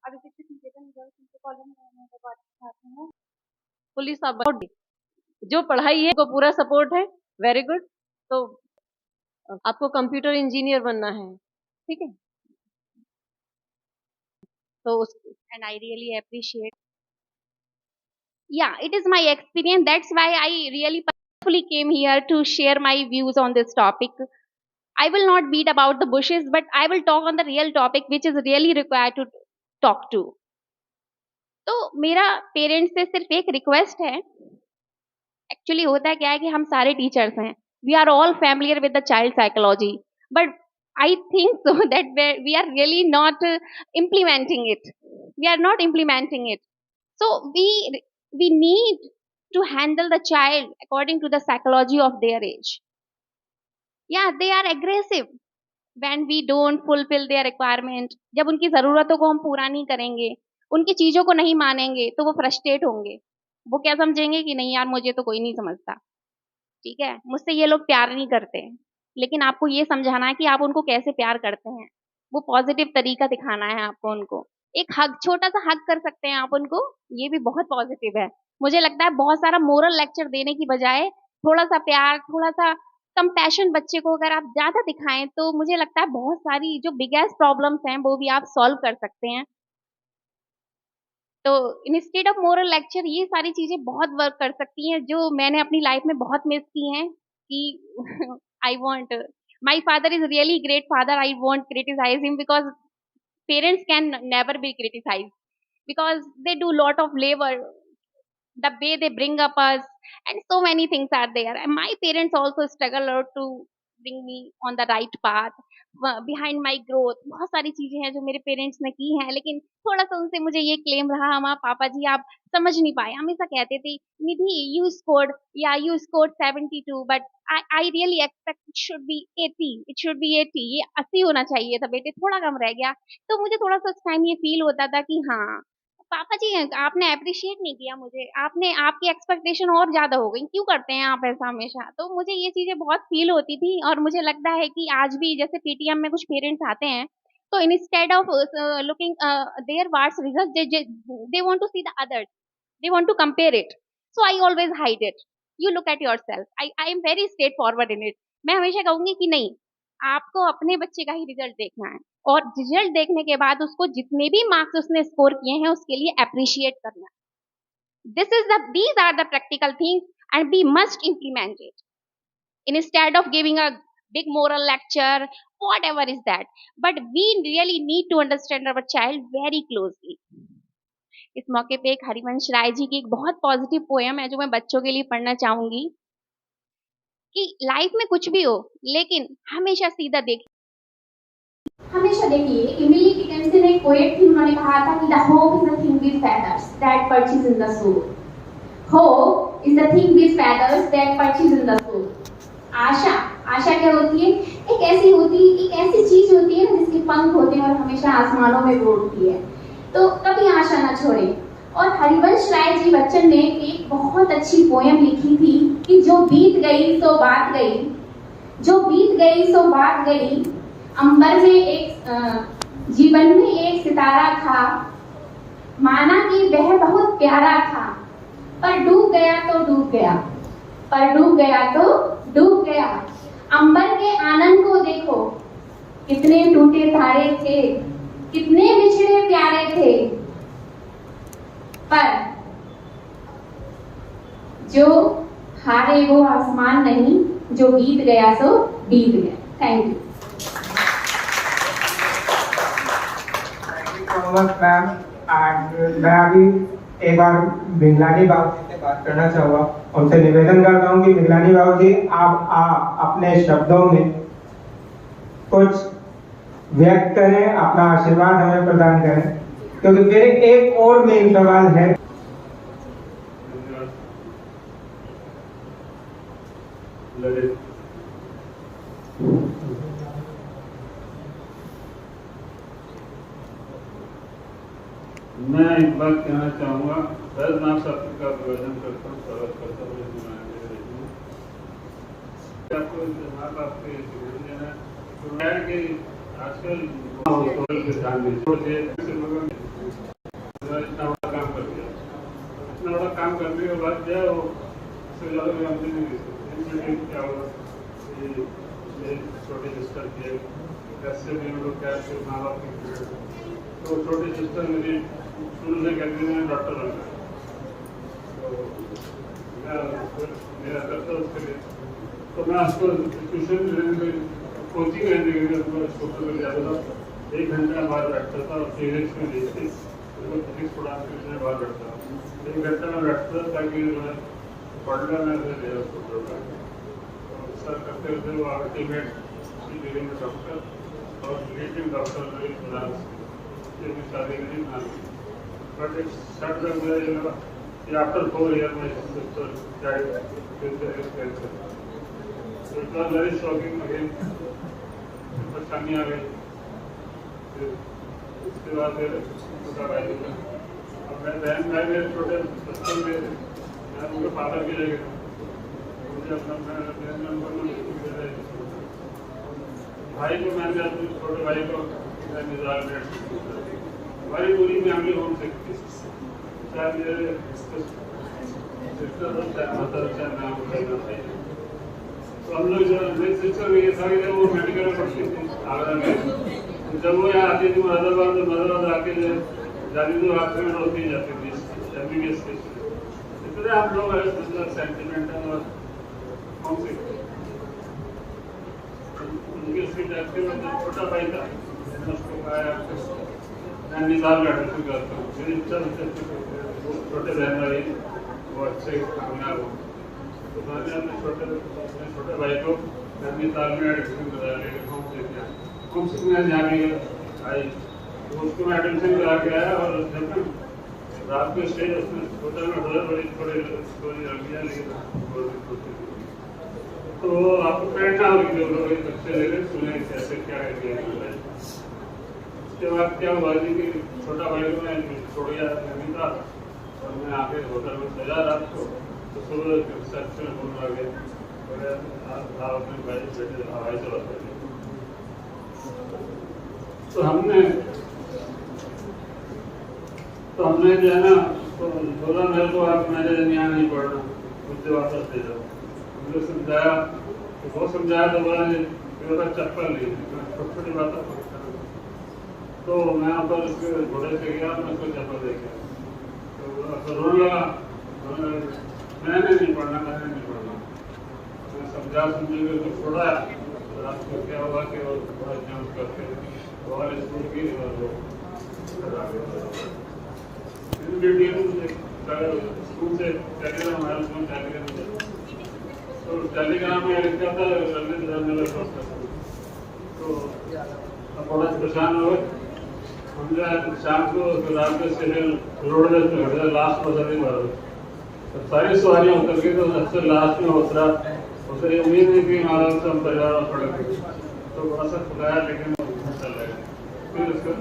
आदिशक्ति निकेतन girls inter college में छात्र हूँ। पुलिस सपोर्ट, जो पढ़ाई है को पूरा सपोर्ट है। Very good. तो आपको कंप्यूटर इंजीनियर बनना है, ठीक है? तो and I really appreciate, yeah, it is my experience. That's why I really purposefully came here to share my views on this topic. I will not beat about the bushes, but I will talk on the real topic which is really required to talk to. तो मेरा parents से सिर्फ एक request है। Actually होता है क्या है कि हम सारे टीचर्स हैं, we are all familiar with the child psychology, but I think so that we are really not implementing it, we are not implementing it. So we need to handle the child according to the psychology of their age. Yeah, they are aggressive when we don't fulfill their requirement. जब उनकी ज़रूरतों को हम पूरा नहीं करेंगे, उनकी चीज़ों को नहीं मानेंगे, तो वो फ्रस्ट्रेट होंगे। वो क्या समझेंगे कि नहीं यार, मुझे तो कोई नहीं समझता, ठीक है, मुझसे ये लोग प्यार नहीं करते। लेकिन आपको ये समझाना है कि आप उनको कैसे प्यार करते हैं, वो पॉजिटिव तरीका दिखाना है आपको उनको। एक हग, छोटा सा हग कर सकते हैं आप उनको, ये भी बहुत पॉजिटिव है। मुझे लगता है बहुत सारा मोरल लेक्चर देने की बजाय थोड़ा सा प्यार, थोड़ा सा कंपैशन बच्चे को अगर आप ज्यादा दिखाएं, तो मुझे लगता है बहुत सारी जो बिगेस्ट प्रॉब्लम्स हैं वो भी आप सॉल्व कर सकते हैं। तो इंस्टेड ऑफ मोरल लेक्चर ये सारी चीजें बहुत वर्क कर सकती हैं, जो मैंने अपनी लाइफ में बहुत मिस की हैं। कि I want, my father is really great father, I want criticise him because parents can never be criticized because they do lot of labor, the way they bring up us, and so many things are there. And my parents also struggle a lot to bring me on the right path. Behind my growth बहुत सारी चीजें हैं जो मेरे parents ने की हैं, लेकिन थोड़ा सा उनसे मुझे ये क्लेम रहा, हमारे पापा जी आप समझ नहीं पाए। हमेशा कहते थे निधि यू स्कोर्ड, या you scored 72, but I really expect it should be 80, it should be 80, ये 80 होना चाहिए था बेटे, थोड़ा कम रह गया। तो मुझे थोड़ा सा उस टाइम ये फील होता था कि हाँ पापा जी आपने अप्रिशिएट नहीं किया मुझे, आपने, आपकी एक्सपेक्टेशन और ज्यादा हो गई, क्यों करते हैं आप ऐसा हमेशा। तो मुझे ये चीजें बहुत फील होती थी, और मुझे लगता है कि आज भी जैसे पीटीएम में कुछ पेरेंट्स आते हैं, तो instead of looking their wards result, they want to see the others, they want to compare it, so I always hide it. You look at yourself. I am very straightforward in it. मैं हमेशा कहूंगी कि नहीं, आपको अपने बच्चे का ही result देखना है, और रिजल्ट देखने के बाद उसको जितने भी मार्क्स उसने स्कोर किए हैं उसके लिए अप्रिशिएट करना है। These are the practical things and we must implement it instead of giving a big moral lecture, whatever is that, but we really need to understand our child very closely. इस मौके पे एक हरिवंश राय जी की एक बहुत positive poem है जो मैं बच्चों के लिए पढ़ना चाहूंगी, कि लाइफ में कुछ भी हो लेकिन हमेशा सीधा देखिए। हमेशा देखिए, इमिली डिकिंसन एक पोएट थी, उन्होंने कहा था कि the hope is the thing with feathers that perches in the soul. Hope is the thing with feathers that perches in the soul. आशा, आशा क्या होती है? एक ऐसी चीज होती है ना जिसके पंख होते हैं और हमेशा आसमानों में उड़ती है, तो कभी आशा ना छोड़े। और हरिवंश राय जी बच्चन ने एक बहुत अच्छी पोएम लिखी थी कि जो बीत गई सो बात गई, जो बीत गई सो बात गई, अंबर में एक जीवन में एक सितारा था, माना कि वह बहुत प्यारा था, पर डूब गया तो डूब गया, पर डूब गया तो डूब गया। अंबर के आनंद को देखो, कितने टूटे तारे थे, कितने बिछड़े प्यारे थे, पर जो हारे वो आसमान नहीं, जो बीत गया सो बीत गया। Thank you. मैम, मैं अभी एक बार बिगलानी बाबू जी से बात करना चाहूँगा। उनसे निवेदन करता हूँ कि बिगलानी बाबू जी आप अपने शब्दों में कुछ व्यक्त करें, अपना आशीर्वाद हमें प्रदान करें, क्योंकि फिर एक और मेन सवाल है। मैं एक बात कहना चाहूँगा, सर मैं सबका अभिवादन करता हूँ, स्वागत करता हूँ। आपको इतिहास आपके जीवन देना तो है कि आजकल करने के बाद क्या वो उससे ज़्यादा गारंटी नहीं दे सकते। इन मीटिंग क्या हुआ ये छोटी सिस्टर की कैसे भी हम लोग कैसे माँ बाप की, तो छोटी सिस्टर मेरी शुरू से कहती है डॉक्टर बनना, तो मेरा करता उसके लिए, तो मैं उसको ट्यूशन कोचिंग रहने के लिए उसको जाता था, 1 घंटा बाहर बैठता था और फिजिक्स में देखती फिजिक्स पढ़ाने के लिए बाहर बैठता था, 1 घंटा में बैठता था ताकि पढ़ना मैं ले उसको सर करते हुए वो अल्टीमेट डॉक्टर और लीडिंग डॉक्टर ये भी शादी नहीं बना, but it's shut down after 4 years my sister died with the cancer. So it was very shocking again. परेशानी आ गई, फिर उसके बाद फिर छोटा भाई हुआ, अब मैं बहन भाई मेरे छोटे बच्चों में मैं उनके फादर की जगह मुझे अपना बहन नंबर भाई को मैंने अपने छोटे भाई को मिसाल हमारी पूरी फैमिली होम सिक थी, चाहे मेरे सिस्टर चाहे मदर चाहे मैं उठा, तो हम लोग जो मेरी सिस्टर ये था कि वो मेडिकल में पढ़ती थी आगरा में, जब वो यहाँ आती थी मदरबाद आके जाती तो आखिर में रोती ही जाती थी MBBS के, इसलिए हम लोग सेंटिमेंटल और होम सिक थे। उनकी उसकी डेथ के बाद छोटा भाई था उसको कहा नैनीताल में एडमिशन करता हूँ, मेरी इच्छा छोटे बहन भाई वो अच्छे कामयाब हो, तो मैंने अपने छोटे भाई को नैनीताल में एडमिशन करा लिया, होम सिक में यहाँ भी आई, तो उसको मैं एडमिशन करा के आया, और जब रात को स्टेज उसमें होटल में बड़ी स्टोरी रख दिया, लेकिन तो आपको प्रेरणा होगी जो लोग बच्चे लेकर सुने कैसे क्या है। उसके बाद क्या हुआ जी कि छोटा भाई को मैं छोड़ गया नहीं था, और मैं आके होटल में सजा रात को, तो सुबह रिसेप्शन में फोन आ गया अपने भाई बेटे हवाई से बता दिया, तो हमने जो है ना तो बोला मेरे को आप मैंने यहाँ नहीं पढ़ना, मुझसे वापस ले जाओ, मुझे समझाया तो बहुत समझाया, तो बोला मेरे पास चप्पल नहीं, छोटी छोटी बात तो मैं वहाँ पर उसके घोड़े से गया, मैं उसको चप्पल दे गया, तो रोने लगा, मैंने नहीं पढ़ना, मैं समझा समझे उसको छोड़ा, तो रात को क्या हुआ कि वो थोड़ा जांच करके और स्कूल की स्कूल से टेलीग्राम आया, उसमें टेलीग्राम में लिखा था तो थोड़ा परेशान हो गए हम, शाम को रात में स्टेशन रोड में लास्ट बदलने वाला, सारी सवारियाँ उतर गई, तो सबसे लास्ट में उतरा, उसे ये उम्मीद नहीं थी हमारा सब परिवार पड़ गए, तो बड़ा सा खुलाया, लेकिन चल रहा फिर उसको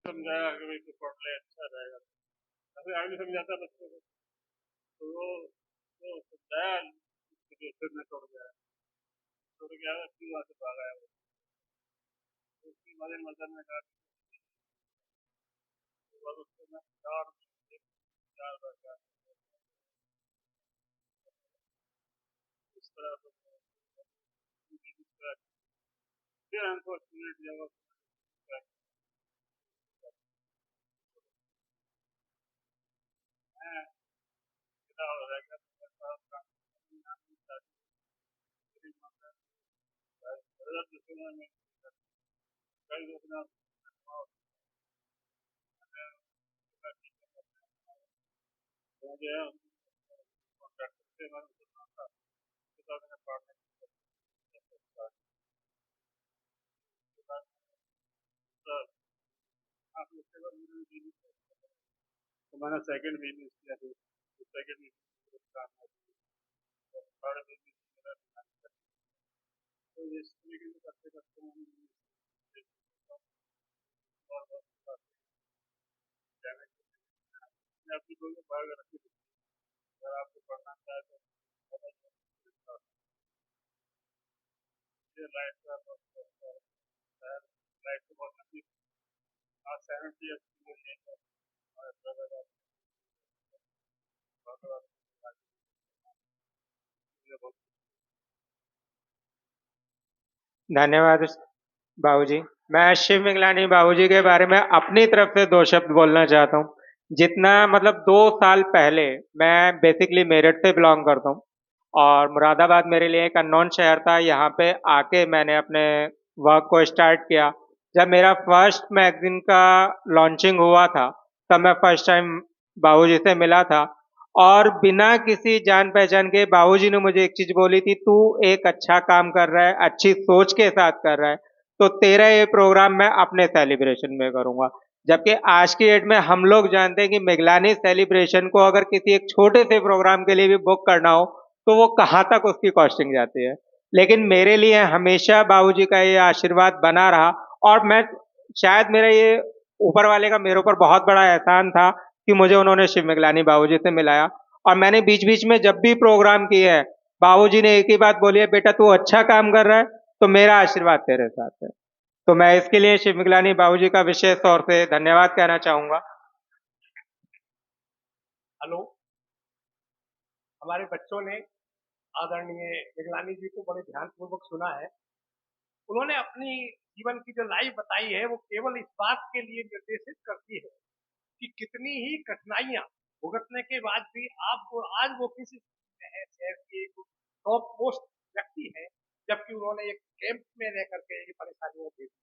समझाया कि भाई तो पढ़ ले अच्छा रहेगा, ऐसे आगे समझाता बच्चों को, तो वो समझाया, फिर मैं छोड़ गया अपनी वहाँ से भाग आया, उसकी मदद में कहा उसको मैं 4 इस तरह फिर अनफॉर्चुनेट जब मैं पिता हो रहेगा कई अपना कॉन्ट्रैक्टर से तो मैंने सेकंड बिजनेस किया, सेकंड तो इस तरीके से करते करते मैंने अपनी कोई भाग रखी, अगर आपको पढ़ना चाहे तो लाइट का लाइट को बहुत लंबी आज 70 धन्यवाद बाबूजी। मैं शिव मिगलानी बाबूजी के बारे में अपनी तरफ से दो शब्द बोलना चाहता हूँ। जितना मतलब 2 साल पहले, मैं बेसिकली मेरठ से बिलोंग करता हूँ और मुरादाबाद मेरे लिए एक अननोन शहर था। यहाँ पे आके मैंने अपने वर्क को स्टार्ट किया। जब मेरा फर्स्ट मैगजीन का लॉन्चिंग हुआ था, तब मैं फर्स्ट टाइम बाबूजी से मिला था और बिना किसी जान पहचान के बाबूजी ने मुझे एक चीज बोली थी, तू एक अच्छा काम कर रहा है, अच्छी सोच के साथ कर रहा है, तो तेरा ये प्रोग्राम मैं अपने सेलिब्रेशन में करूंगा। जबकि आज की डेट में हम लोग जानते हैं कि मिगलानी सेलिब्रेशन को अगर किसी एक छोटे से प्रोग्राम के लिए भी बुक करना हो तो वो कहाँ तक उसकी कॉस्टिंग जाती है। लेकिन मेरे लिए हमेशा बाबूजी का ये आशीर्वाद बना रहा और मैं शायद मेरा ये ऊपर वाले का मेरे ऊपर बहुत बड़ा एहसान था कि मुझे उन्होंने शिव मिगलानी बाबूजी से मिलाया। और मैंने बीच बीच में जब भी प्रोग्राम किए हैं, बाबूजी ने एक ही बात बोली है, बेटा तू अच्छा काम कर रहा है तो मेरा आशीर्वाद तेरे साथ है। तो मैं इसके लिए शिव मिगलानी बाबूजी का विशेष तौर से धन्यवाद कहना चाहूंगा। हेलो, हमारे बच्चों ने आदरणीय मिगलानी जी को बड़े ध्यानपूर्वक सुना है। उन्होंने अपनी जीवन की जो लाइफ बताई है वो केवल इस बात के लिए निर्देशित करती है कि कितनी ही कठिनाइयां भुगतने के बाद भी आज वो किस स्थिति में है, शहर की एक टॉप मोस्ट व्यक्ति है, जबकि उन्होंने एक कैंप में रह करके ये परेशानियां देखी।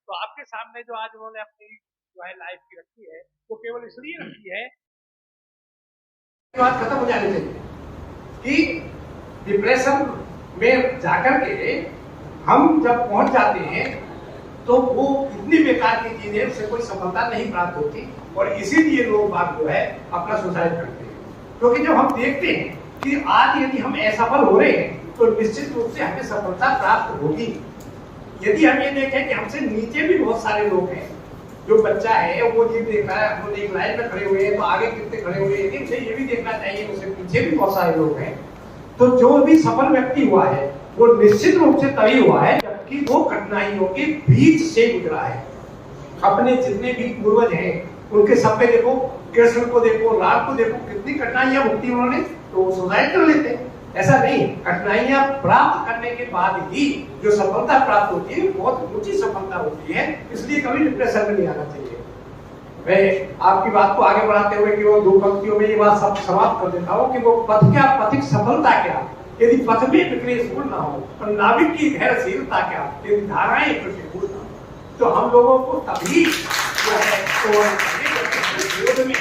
तो आपके सामने जो आज उन्होंने अपनी जो है लाइफ की रखी है वो केवल इसलिए रखी है, बात खत्म हो जानी चाहिए कि डिप्रेशन में जाकर के हम जब पहुंच जाते हैं तो वो इतनी बेकार की चीज है, उससे कोई सफलता नहीं प्राप्त होती और इसीलिए लोग बात जो है अपना सुसाइड करते हैं। क्योंकि जब हम देखते हैं कि आज यदि हम असफल हो रहे हैं तो निश्चित रूप से हमें सफलता प्राप्त होगी। यदि हम ये देखें कि हमसे नीचे भी बहुत सारे लोग हैं, जो बच्चा है वो ये देख रहा है, हम लोग एक लाइन में खड़े हुए हैं तो आगे कितने खड़े हुए हैं, लेकिन ये भी देखना चाहिए उससे पीछे भी बहुत सारे लोग हैं। तो जो भी सफल व्यक्ति हुआ है वो निश्चित रूप से तभी हुआ है जबकि वो कठिनाइयों के बीच से गुजरा है। अपने जितने भी पूर्वज हैं उनके सब पे देखो, कृष्ण को देखो, राम को देखो, कितनी कठिनाइयां भुगती उन्होंने, तो सुसाइड कर लेते। ऐसा नहीं, कठिनाइयां प्राप्त करने के बाद ही जो सफलता प्राप्त होती है बहुत ऊंची सफलता होती है। इसलिए कभी डिप्रेशन में नहीं आना चाहिए। मैं आपकी बात को आगे बढ़ाते हुए कि वो 2 पंक्तियों में ये बात सब समाप्त कर देता हूँ कि वो पथ क्या, पथिक सफलता क्या, यदि पथ में विक्लेश गुण ना हो और नाविक की धैर्यशीलता क्या, यदि धाराएं प्रतिकूल ना हो, तो हम लोगों को तभी जो है तो में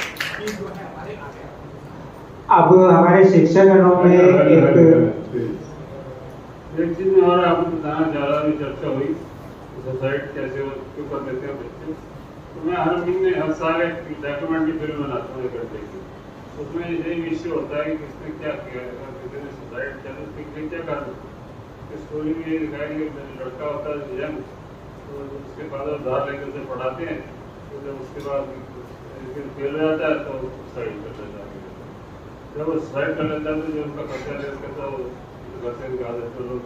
जो है हमारे आगे। अब हमारे शिक्षकगणों में एक चीज में हमारा आपको बताना चाह रहा है, चर्चा हुई सुसाइड कैसे क्यों कर देते हैं बच्चे। तो मैं हर महीने हर साल एक डॉक्यूमेंट्री फिल्म बनाता हूँ एक घंटे की। उसमें यही विषय होता है कि किसने क्या किया, किसी ने सुसाइड किया तो उसके लिए क्या करना। स्टोरी में ये दिखाया कि लड़का होता है यंग, तो उसके फादर धार लेकर उसे पढ़ाते हैं, तो जब उसके बाद फेल हो जाता है तो सुसाइड कर देता है। जब वो सुसाइड कर लेता है तो जो उनका खर्चा ले उसका तो घर से निकाल देते लोग।